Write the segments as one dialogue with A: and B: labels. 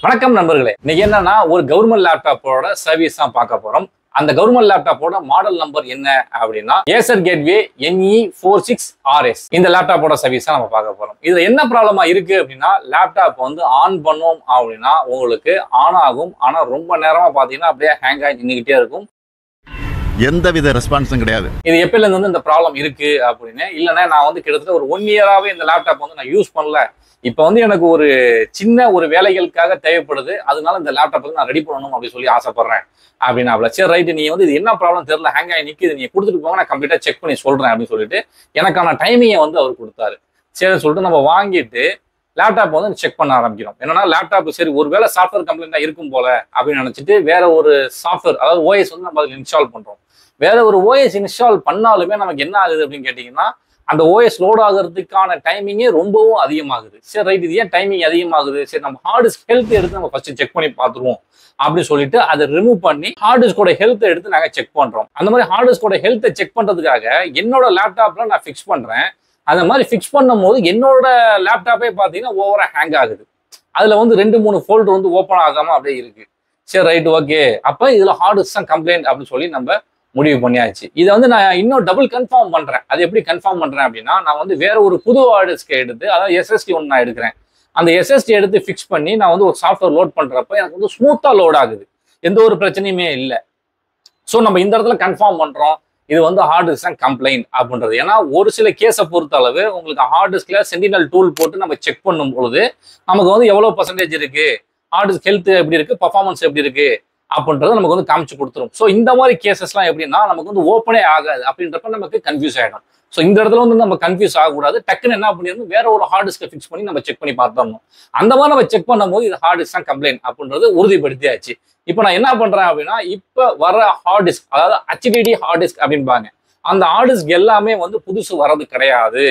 A: வணக்கம் நண்பர்களே, இன்னைக்கு என்னன்னா ஒரு கவர்மெண்ட் லேப்டாப்போட சர்வீஸ் தான் பார்க்க போறோம். அந்த கவர்மெண்ட் லேப்டாப்போட மாடல் நம்பர் என்ன அப்படின்னா ஏசர் கேட்வே NE46RS. இந்த லேப்டாப்போட சர்வீஸ் தான் நம்ம பார்க்க போறோம். இதுல என்ன ப்ராப்ளமா இருக்கு அப்படின்னா, லேப்டாப் வந்து ஆன் பண்ணோம் அப்படின்னா உங்களுக்கு ஆன் ஆகும். ஆனா ரொம்ப நேரமா பாத்தீங்கன்னா அப்படியே ஹேங் ஆகி நின்றுகிட்டே இருக்கும்.
B: எந்தவித ரெஸ்பான்ஸும் கிடையாது.
A: இது எப்பல இருந்து இந்த ப்ராப்ளம் இருக்கு அப்படின்னு இல்லைன்னா நான் வந்து கிட்டத்தட்ட ஒரு 1 இயராவே இந்த லேப்டாப் வந்து நான் யூஸ் பண்ணல. இப்போ வந்து எனக்கு ஒரு சின்ன ஒரு வேலைகளுக்காக தேவைப்படுது, அதனால இந்த லேப்டாப் வந்து நான் ரெடி பண்ணணும் அப்படின்னு சொல்லி ஆசைப்படுறேன் அப்படின்னா, சரி ரைட்டு, நீ வந்து இது என்ன ப்ராப்ளம் தெரியல, ஹேங் ஆகி நிற்குது, நீங்க கொடுத்துட்டு போங்க, நான் கம்ப்ளீட்டா செக் பண்ணி சொல்றேன் அப்படின்னு சொல்லிட்டு எனக்கான டைமிங்கை வந்து அவர் கொடுத்தாரு. சரின்னு சொல்லிட்டு நம்ம வாங்கிட்டு லேப்டாப் வந்து செக் பண்ண ஆரம்பிக்கிறோம். என்னன்னா லேப்டாப் சரி ஒருவேளை சாஃப்ட்வேர் கம்ப்ளைண்டா இருக்கும் போல அப்படின்னு நினைச்சிட்டு வேற ஒரு சாஃப்ட்வேர், அதாவது ஓஎஸ் வந்து நம்ம அதில் இன்ஸ்டால் பண்றோம். வேற ஒரு ஓஎஸ் இன்ஸ்டால் பண்ணாலுமே நமக்கு என்ன ஆகுது அப்படின்னு கேட்டீங்கன்னா, அந்த ஓஎஸ் லோட் ஆகிறதுக்கான டைமிங்கே ரொம்பவும் அதிகமாகுது. சரி ரைட், இது ஏன் டைமிங் அதிகமாகுது, சரி நம்ம ஹார்ட் டிஸ்க் ஹெல்த் எடுத்து நம்ம ஃபர்ஸ்ட் செக் பண்ணி பார்த்துருவோம் அப்படின்னு சொல்லிட்டு அதை ரிமூவ் பண்ணி ஹார்ட் டிஸ்கோட ஹெல்த் எடுத்து நாங்கள் செக் பண்றோம். அந்த மாதிரி ஹார்ட் டிஸ்கோட ஹெல்த்தை செக் பண்றதுக்காக என்னோட லேப்டாப்ல நான் ஃபிக்ஸ் பண்றேன். அந்த மாதிரி ஃபிக்ஸ் பண்ணும் போது என்னோட லேப்டாப்பே பார்த்தீங்கன்னா ஓவரா ஹேங் ஆகுது. அதுல வந்து 2-3 ஃபோல்டர் வந்து ஓப்பன் ஆகாம அப்படியே இருக்கு. சரி ரைட் ஓகே, அப்ப இதுல ஹார்ட் டிஸ்க் தான் கம்ப்ளைண்ட் அப்படின்னு சொல்லி நம்ம முடிவு பண்ணியாச்சு. இதை வந்து நான் இன்னும் டபுள் கன்ஃபார்ம் பண்றேன். அது எப்படி கன்ஃபார்ம் பண்றேன் அப்படின்னா, நான் வந்து வேற ஒரு புது ஹார்ட் டிஸ்கை எடுத்து, அதாவது எஸ்எஸ்டி ஒன்று நான் எடுக்கிறேன். அந்த எஸ்எஸ்டி எடுத்து ஃபிக்ஸ் பண்ணி நான் வந்து ஒரு சாஃப்ட்வேர் லோட் பண்றப்ப எனக்கு வந்து ஸ்மூத்தா லோட் ஆகுது, எந்த ஒரு பிரச்சனையுமே இல்லை. ஸோ நம்ம இந்த இடத்துல கன்ஃபார்ம் பண்றோம் இது வந்து ஹார்ட் டிஸ்க் தான் கம்ப்ளைண்ட் அப்படின்றது. ஏன்னா ஒரு சில கேஸை பொறுத்த அளவு உங்களுக்கு ஹார்ட் டிஸ்க்ல சென்டினல் டூல் போட்டு நம்ம செக் பண்ணும் பொழுது நமக்கு வந்து எவ்வளவு பர்சன்டேஜ் இருக்கு, ஹார்ட் டிஸ்க் ஹெல்த் எப்படி இருக்கு, பர்ஃபார்மன்ஸ் எப்படி இருக்கு அப்படின்றத நமக்கு வந்து காமிச்சு கொடுத்துரும். ஸோ இந்த மாதிரி கேசஸ்லாம் எப்படின்னா நமக்கு வந்து ஓப்பனே ஆகாது அப்படின்றப்ப நமக்கு கன்ஃபியூஸ் ஆகிடும். ஸோ இந்த இடத்துல வந்து நம்ம கன்ஃபியூஸ் ஆகக்கூடாது, டக்குன்னு என்ன பண்ணிடணும், வேற ஒரு ஹார்ட் டிஸ்கை ஃபிக்ஸ் பண்ணி நம்ம செக் பண்ணி பார்த்துடணும். அந்த மாதிரி நம்ம செக் பண்ணும்போது இது ஹார்ட் டிஸ்க் தான் கம்ப்ளைண்ட் அப்படின்றது உறுதிப்படுத்தியாச்சு. இப்போ நான் என்ன பண்றேன் அப்படின்னா, இப்போ வர ஹார்ட் டிஸ்க், அதாவது HDD ஹார்ட் டிஸ்க் அப்படின்பாங்க, அந்த ஹார்ட் டிஸ்க் எல்லாமே வந்து புதுசு வரது கிடையாது.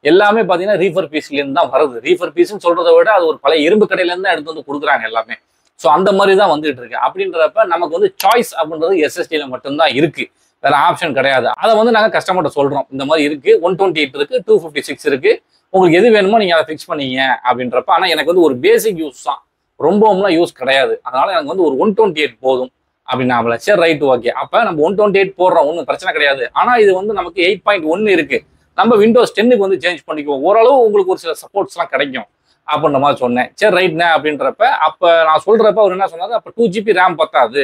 A: எல்லாமே பார்த்தீங்கன்னா ரீஃபர் பீஸ்லேருந்து தான் வருது. ரீஃபர் பீஸ்ன்னு சொல்றதை விட அது ஒரு பழைய இரும்பு கடையிலேருந்து தான் எடுத்து வந்து கொடுக்குறாங்க எல்லாமே. ஸோ அந்த மாதிரி தான் வந்துட்டு இருக்கு. அப்படின்றப்ப நமக்கு வந்து சாய்ஸ் அப்படின்றது SSDல மட்டும்தான் இருக்கு, வேற ஆப்ஷன் கிடையாது. அதை வந்து நாங்கள் கஸ்டமர்கிட்ட சொல்றோம், இந்த மாதிரி இருக்கு, 128 இருக்கு, 256 இருக்கு, உங்களுக்கு எது வேணுமோ நீங்க அதை ஃபிக்ஸ் பண்ணீங்க அப்படின்றப்ப. ஆனால் எனக்கு வந்து ஒரு பேசிக் யூஸ் தான், ரொம்பவும்லாம் யூஸ் கிடையாது, அதனால எனக்கு வந்து ஒரு 128 போதும் அப்படின்னா. சரி ரைட் ஓகே, அப்போ நம்ம 128 போடுறோம், ஒன்றும் பிரச்சனை கிடையாது. ஆனால் இது வந்து நமக்கு 8.1 இருக்கு, நம்ம விண்டோஸ் 10க்கு வந்து சேஞ்ச் பண்ணிக்குவோம், ஓரளவு உங்களுக்கு ஒரு சில சப்போர்ட்ஸ்லாம் கிடைக்கும் அப்படின்ற மாதிரி சொன்னேன். சரி ரைட்ண்ணே அப்படின்றப்ப அப்போ நான் சொல்றப்ப அவர் என்ன சொன்னாரு, அப்போ 2GB ரேம் பத்தாது,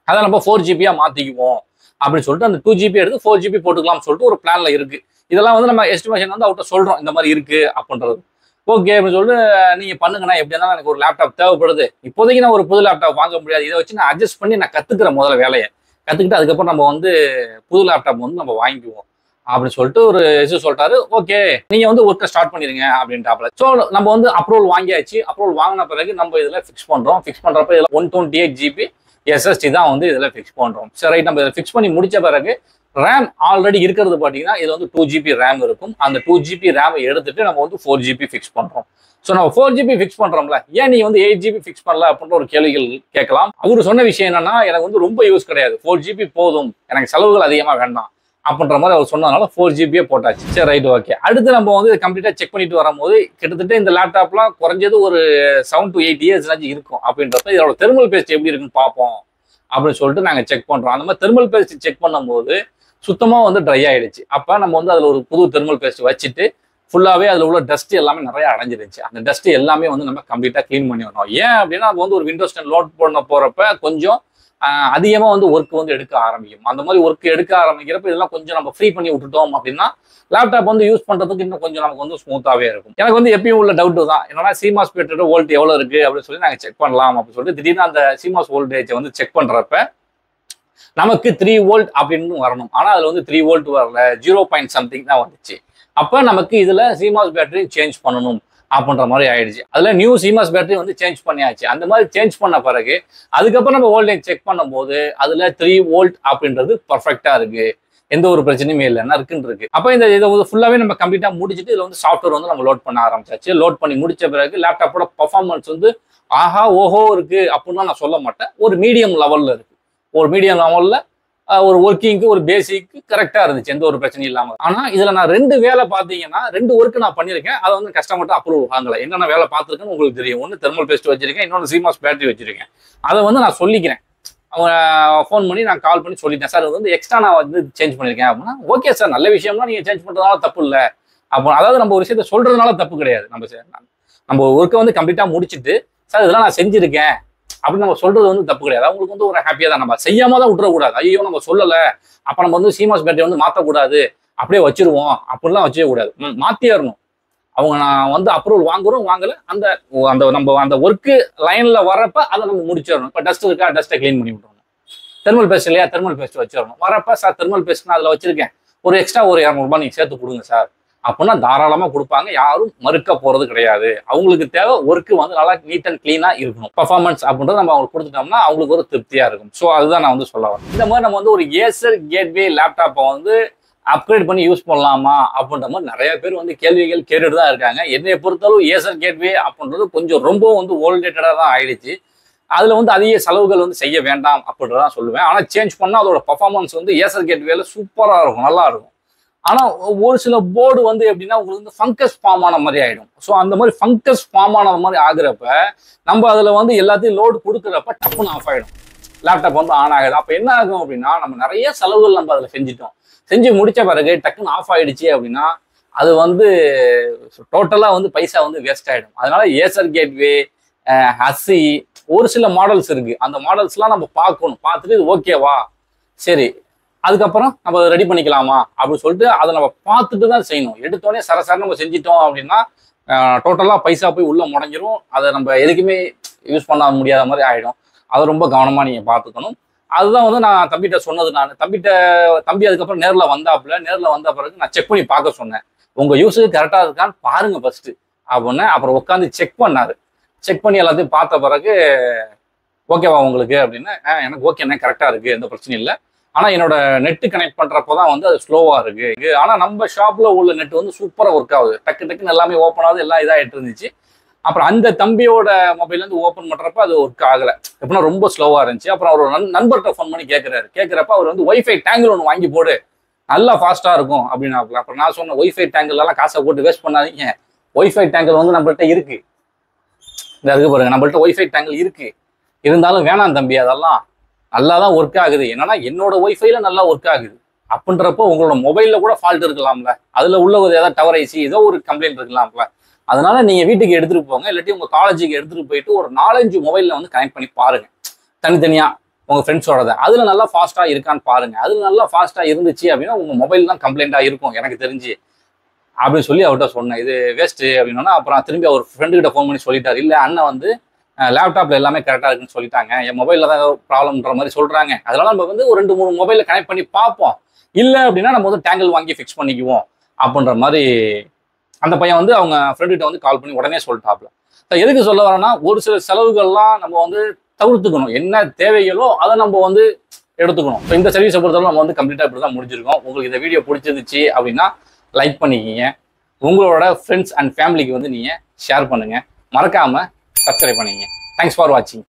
A: அதை நம்ம 4GB மாத்திக்குவோம் அப்படின்னு சொல்லிட்டு அந்த 2GB எடுத்து 4GB போட்டுக்கலாம்னு சொல்லிட்டு ஒரு பிளான்ல இருக்கு. இதெல்லாம் வந்து நம்ம எஸ்டிமேஷன் வந்து அவர்கிட்ட சொல்றோம், இந்த மாதிரி இருக்கு அப்படின்றது. ஓகே அப்படின்னு சொல்லிட்டு நீங்க பண்ணுங்கண்ணா, எப்படி இருந்தாலும் எனக்கு ஒரு லேப்டாப் தேவைப்படுது, இப்போதைக்கு நான் ஒரு புது லேப்டாப் வாங்க முடியாது, இதை வச்சு நான் அட்ஜஸ்ட் பண்ணி நான் கத்துக்கிறேன், முதல்ல வேலையை கத்துக்கிட்டு அதுக்கப்புறம் நம்ம வந்து புது லேப்டாப் வந்து நம்ம வாங்கிக்குவோம் அப்படின்னு சொல்லிட்டு ஒரு இஷ்யூ சொல்லிட்டாரு. ஓகே நீங்க வந்து ஒர்க்கை ஸ்டார்ட் பண்ணிருங்க அப்படின்ட்டாப்ல. ஸோ நம்ம வந்து அப்ரூவல் வாங்கியாச்சு. அப்ரூவல் வாங்கின பிறகு நம்ம இதுல ஃபிக்ஸ் பண்றோம். ஃபிக்ஸ் பண்றப்ப இதுல 128GB SSD தான் வந்து இதுல ஃபிக்ஸ் பண்றோம். சரி ரைட், நம்ம இதை ஃபிக்ஸ் பண்ணி முடிச்ச பிறகு ரேம் ஆல்ரெடி இருக்கிறது பார்த்தீங்கன்னா இதுல வந்து 2GB ரேம் இருக்கும். அந்த 2GB ரேமை எடுத்துட்டு நம்ம வந்து 4GB ஃபிக்ஸ் பண்றோம். ஸோ நம்ம 4GB ஃபிக்ஸ் பண்றோம்ல, ஏன் நீ வந்து 8GB ஃபிக்ஸ் பண்ணல அப்படின்ற ஒரு கேள்விகள் கேட்கலாம். அவரு சொன்ன விஷயம் என்னன்னா, எனக்கு வந்து ரொம்ப யூஸ் கிடையாது, 4GB போதும், எனக்கு செலவுகள் அதிகமா வேண்டாம் அப்படின்ற மாதிரி அவர் சொன்னதுனால 4GB போட்டாச்சு. சரி ரைட் ஓகே. அடுத்து நம்ம வந்து கம்ப்ளீட்டா செக் பண்ணிட்டு வரும்போது கிட்டத்தட்ட இந்த லேப்டாப்லாம் குறைஞ்சது ஒரு 7 to 8 இயர்ஸ் இருக்கும். அப்படின்றப்ப இதோட தெர்மல் பேஸ்ட் எப்படி இருக்குன்னு பார்ப்போம் அப்படின்னு சொல்லிட்டு நாங்கள் செக் பண்றோம். அந்த மாதிரி தெர்மல் பேஸ்ட் செக் பண்ணும்போது சுத்தமா வந்து ட்ரை ஆயிடுச்சு. அப்ப நம்ம வந்து அதுல ஒரு புது தெர்மல் பேஸ்ட் வச்சுட்டு ஃபுல்லாவே அதுல உள்ள டஸ்ட் எல்லாமே நிறைய அடைஞ்சிருச்சு. அந்த டஸ்ட் எல்லாமே வந்து நம்ம கம்ப்ளீட்டா கிளீன் பண்ணி வரணும். ஏன் அப்படின்னா நம்ம வந்து ஒரு விண்டோஸ் 10 லோட் பண்ண போறப்ப கொஞ்சம் அதிகமா வந்து ஒர்க் வந்து எடுக்க ஆரம்பிக்கும். அந்த மாதிரி ஒர்க் எடுக்க ஆரம்பிக்கிறப்ப இதெல்லாம் கொஞ்சம் நம்ம ஃப்ரீ பண்ணி விட்டுட்டோம் அப்படின்னா லேப்டாப் வந்து யூஸ் பண்றதுக்கு இன்னும் கொஞ்சம் நமக்கு வந்து ஸ்மூத்தாவே இருக்கும். எனக்கு வந்து எப்பயும் உள்ள டவுட் தான், என்னன்னா சிமாஸ் பேட்டோட வோல்ட் எவ்வளவு இருக்கு அப்படின்னு சொல்லி நாங்கள் செக் பண்ணலாம் அப்படின்னு சொல்லிட்டு திடீர்னு அந்த சிமாஸ் வோல்டேஜை வந்து செக் பண்றப்ப நமக்கு 3 வோல்ட் அப்படின்னு வரணும். ஆனா அதுல வந்து 3 வோல்ட் வரல, 0. something தான் வந்துச்சு. அப்ப நமக்கு இதுல சிமாஸ் பேட்டரி சேஞ்ச் பண்ணணும் அப்படின்ற மாதிரி ஆயிடுச்சு. அதுல நியூ சிமாஸ் பேட்டரி வந்து சேஞ்ச் பண்ணியாச்சு. அந்த மாதிரி சேஞ்ச் பண்ண பிறகு அதுக்கப்புறம் நம்ம வோல்டேஜ் செக் பண்ணும்போது அதுல 3 வோல்ட் அப்படின்றது பர்ஃபெக்டா இருக்கு, எந்த ஒரு பிரச்சனையுமே இல்லைன்னா இருக்குன்னு இருக்கு. அப்ப இந்த இதை ஃபுல்லாவே நம்ம கம்ப்ளீட்டா முடிச்சுட்டு இதுல வந்து சாஃப்ட்வேர் வந்து நம்ம லோட் பண்ண ஆரம்பிச்சாச்சு. லோட் பண்ணி முடிச்ச பிறகு லேப்டாப்போட பர்ஃபார்மன்ஸ் வந்து ஆஹா ஓஹோ இருக்கு அப்படின்லாம் நான் சொல்ல மாட்டேன், ஒரு மீடியம் லெவல்ல இருக்கு. ஒரு மீடியம் லெவல்ல ஒரு ஒர்க்கிங்க்கு ஒரு பேசிக் கரெக்டா இருந்துச்சு, எந்த ஒரு பிரச்சனையும் இல்லாம. ஆனா இதுல நான் 2 வேலை பார்த்தீங்கன்னா 2 ஒர்க் நான் பண்ணியிருக்கேன். அதை வந்து கஸ்டமர்ட்ட அப்ரூவல் வாங்கல. என்னென்ன வேலை பார்த்துருக்கேன்னு உங்களுக்கு தெரியும். ஒன்று தெர்மல் பேஸ்ட் வச்சிருக்கேன், இன்னொன்று CMOS பேட்டரி வச்சிருக்கேன். அதை வந்து நான் சொல்லிக்கிறேன். அவங்க ஃபோன் பண்ணி நான் கால் பண்ணி சொல்லிட்டேன், சார் அது வந்து எக்ஸ்ட்ரா நான் வந்து சேஞ்ச் பண்ணியிருக்கேன் அப்படின்னா, ஓகே சார் நல்ல விஷயம்னா நீங்கள் சேஞ்ச் பண்ணுறதுனால தப்பு இல்லை. அப்போ அதாவது நம்ம ஒரு விஷயத்த சொல்றதுனால தப்பு கிடையாது. நம்ம ஒர்க்கை வந்து கம்ப்ளீட்டாக முடிச்சுட்டு சார் இதெல்லாம் நான் செஞ்சிருக்கேன் அப்படின்னு நம்ம சொல்றது வந்து தப்பு கிடையாது. அவங்களுக்கு வந்து ஒரு ஹாப்பியாக தான், நம்ம செய்யாம தான் விட்டுறக்கூடாது. ஐயோ நம்ம சொல்லலை, அப்போ நம்ம வந்து CMOS பேட்டரி வந்து மாற்றக்கூடாது, அப்படியே வச்சிருவோம் அப்படிலாம் வச்சே கூடாது, மாற்றிடணும். அவங்க நான் வந்து அப்ரூவல் வாங்குறோம் வாங்கலை, அந்த அந்த நம்ம அந்த ஒர்க்கு லைன்ல வரப்ப அதை நம்ம முடிச்சிடணும். இப்போ டஸ்ட் இருக்கா, டஸ்ட்டை க்ளீன் பண்ணி விட்டுறணும். தெர்மல் பேஸ்ட் இல்லையா, தெர்மல் பேஸ்ட் வச்சிடணும். வரப்ப சார் தெர்மல் பேஸ்ட் நான் அதில் வச்சிருக்கேன், ஒரு எக்ஸ்ட்ரா ஒரு 200 ரூபாய் நீங்கள் சேர்த்து கொடுங்க சார் அப்படின்னா தாராளமாக கொடுப்பாங்க. யாரும் மறுக்க போகிறது கிடையாது. அவங்களுக்கு தேவை ஒர்க்கு வந்து நல்லா நீட் அண்ட் கிளீனாக இருக்கணும். பர்ஃபார்மன்ஸ் அப்படின்றது நம்ம அவங்களுக்கு கொடுத்துட்டோம்னா அவங்களுக்கு ஒரு திருப்தியாக இருக்கும். ஸோ அதுதான் நான் வந்து சொல்ல வரேன். இந்த மாதிரி நம்ம வந்து ஒரு ஏசர் கேட்வே லேப்டாப்பை வந்து அப்கிரேட் பண்ணி யூஸ் பண்ணலாமா அப்படின்ற மாதிரி நிறைய பேர் வந்து கேள்விகள் கேட்டுட்டு தான் இருக்காங்க. என்னை பொறுத்தளவு ஏசர் கேட்வே அப்படின்றது கொஞ்சம் ரொம்ப வந்து ஓல்டேட்டடாக தான் ஆயிடுச்சு. அதில் வந்து அதிக செலவுகள் வந்து செய்ய வேண்டாம் அப்படின்றதான் சொல்லுவேன். ஆனால் சேஞ்ச் பண்ணால் அதோட பர்ஃபார்மன்ஸ் வந்து ஏசர் கேட்வேல சூப்பராக இருக்கும், நல்லா இருக்கும். ஆனால் ஒரு சில போர்டு வந்து எப்படின்னா உங்களுக்கு வந்து ஃபங்கஸ் ஃபார்ம் ஆன மாதிரி ஆகிடும். ஸோ அந்த மாதிரி ஃபங்கஸ் ஃபார்ம் ஆன மாதிரி ஆகுறப்ப நம்ம அதில் வந்து எல்லாத்தையும் லோடு கொடுக்குறப்ப டப்புன்னு ஆஃப் ஆகிடும், லேப்டாப் வந்து ஆன் ஆகுது. அப்போ என்ன ஆகும் அப்படின்னா நம்ம நிறைய செலவுகள் நம்ம அதில் செஞ்சிட்டோம், செஞ்சு முடிச்ச பிறகு டக்குன்னு ஆஃப் ஆயிடுச்சு அப்படின்னா அது வந்து டோட்டலாக வந்து பைசா வந்து வேஸ்ட் ஆகிடும். அதனால ஏசர் கேட்வே, ஹஸ்ஸி, ஒரு சில மாடல்ஸ் இருக்கு, அந்த மாடல்ஸ்லாம் நம்ம பார்க்கணும். பார்த்துட்டு இது ஓகேவா, சரி அதுக்கப்புறம் நம்ம ரெடி பண்ணிக்கலாமா அப்படின்னு சொல்லிட்டு அதை நம்ம பார்த்துட்டு தான் செய்யணும். எடுத்தோடனே சரசர நம்ம செஞ்சிட்டோம் அப்படின்னா டோட்டலாக பைசா போய் உள்ளே முடங்கிரும், அதை நம்ம எதுக்குமே யூஸ் பண்ண முடியாத மாதிரி ஆகிடும். அதை ரொம்ப கவனமாக நீங்கள் பார்த்துக்கணும். அதுதான் வந்து நான் தம்பிகிட்ட சொன்னது. தம்பி அதுக்கப்புறம் நேரில் வந்த பிறகு நான் செக் பண்ணி பார்க்க சொன்னேன். உங்கள் யூஸுக்கு கரெக்டாக இருக்கான்னு பாருங்க ஃபர்ஸ்ட் அப்படின்னு. அப்புறம் உட்காந்து செக் பண்ணாரு. செக் பண்ணி எல்லாத்தையும் பார்த்த பிறகு ஓகேவா உங்களுக்கு அப்படின்னு, எனக்கு ஓகேண்ணே கரெக்டாக இருக்குது, எந்த பிரச்சனையும் இல்லை. ஆனால் என்னோட நெட்டு கனெக்ட் பண்ணுறப்போ தான் வந்து அது ஸ்லோவாக இருக்குது. ஆனால் நம்ம ஷாப்பில் உள்ள நெட் வந்து சூப்பராக ஒர்க் ஆகுது, டக்குன்னு எல்லாமே ஓப்பன் ஆகுது, எல்லாம் இதாகிட்டு இருந்துச்சு. அப்புறம் அந்த தம்பியோட மொபைல்லேருந்து ஓப்பன் பண்ணுறப்ப அது ஒர்க் ஆகலை, எப்படின்னா ரொம்ப ஸ்லோவாக இருந்துச்சு. அப்புறம் அவர் நண்பர்கிட்ட ஃபோன் பண்ணி கேட்குறப்ப அவர் வந்து ஒய்ஃபை டேங்கிள் ஒன்று வாங்கி போடு, நல்லா ஃபாஸ்ட்டாக இருக்கும் அப்படின்னு. அப்புறம் நான் சொன்னேன் ஒய்ஃபை டேங்கிள்லாம் காசை போட்டு வேஸ்ட் பண்ணாதீங்க, ஒய்ஃபை டேங்கிள் வந்து நம்மள்கிட்ட இருக்குது, இந்த அதுக்கு பாருங்க நம்மள்கிட்ட ஒய்ஃபை டேங்கிள் இருக்குது, இருந்தாலும் வேணாம் தம்பி அதெல்லாம் நல்லா தான் ஒர்க் ஆகுது. என்னன்னா என்னோட ஒய்ஃபைல நல்லா ஒர்க் ஆகுது அப்படின்றப்போ உங்களோட மொபைலில் கூட ஃபால்ட் இருக்கலாம்ல, அதில் உள்ள ஒரு ஏதாவது டவர் ஐசி ஏதோ ஒரு கம்ப்ளைண்ட் இருக்கலாம்ல. அதனால நீங்கள் வீட்டுக்கு எடுத்துகிட்டு போங்க, இல்லாட்டி உங்கள் காலேஜுக்கு எடுத்துகிட்டு போயிட்டு ஒரு 4-5 மொபைலில் வந்து கனெக்ட் பண்ணி பாருங்கள் தனித்தனியாக உங்கள் ஃப்ரெண்ட்ஸோட. அதில் நல்லா ஃபாஸ்ட்டாக இருக்கான்னு பாருங்கள். அதில் நல்லா ஃபாஸ்ட்டாக இருந்துச்சு அப்படின்னா உங்கள் மொபைல் தான் கம்ப்ளைண்ட்டாக இருக்கும் எனக்கு தெரிஞ்சு அப்படின்னு சொல்லி அவர்கிட்ட சொன்னேன். இது வேஸ்ட்டு அப்படின்னா அப்புறம் திரும்பி அவர் ஃப்ரெண்டுக்கிட்ட ஃபோன் பண்ணி சொல்லிட்டார், இல்லை அண்ணன் வந்து லேப்டாப்ல எல்லாமே கரெக்டாக இருக்குன்னு சொல்லிட்டாங்க, என் மொபைலில் தான் ஏதோ ப்ராப்ளம்ன்ற மாதிரி சொல்கிறாங்க, அதனால நம்ம வந்து ஒரு 2-3 மொபைலில் கனெக்ட் பண்ணி பார்ப்போம், இல்லை அப்படின்னா நம்ம வந்து டேங்கிள் வாங்கி ஃபிக்ஸ் பண்ணிக்குவோம் அப்படின்ற மாதிரி அந்த பையன் வந்து அவங்க ஃப்ரெண்டுகிட்ட வந்து கால் பண்ணி உடனே சொல்லிட்டாப்ல. எதுக்கு சொல்ல வரேன்னா ஒரு சில செலவுகள்லாம் நம்ம வந்து தவிர்த்துக்கணும், என்ன தேவைகளோ அதை நம்ம வந்து எடுத்துக்கணும். ஸோ இந்த சர்வீஸை பொறுத்தவரை நம்ம வந்து கம்ப்ளீட்டாக இப்படி தான் முடிஞ்சிருக்கோம். உங்களுக்கு இந்த வீடியோ பிடிச்சிருந்துச்சு அப்படின்னா லைக் பண்ணிக்கிங்க, உங்களோட ஃப்ரெண்ட்ஸ் அண்ட் ஃபேமிலிக்கு வந்து நீங்கள் ஷேர் பண்ணுங்கள், மறக்காமல் சப்ஸ்கிரைப் பண்ணிங்க. தேங்க்ஸ் ஃபார் வாட்சிங்.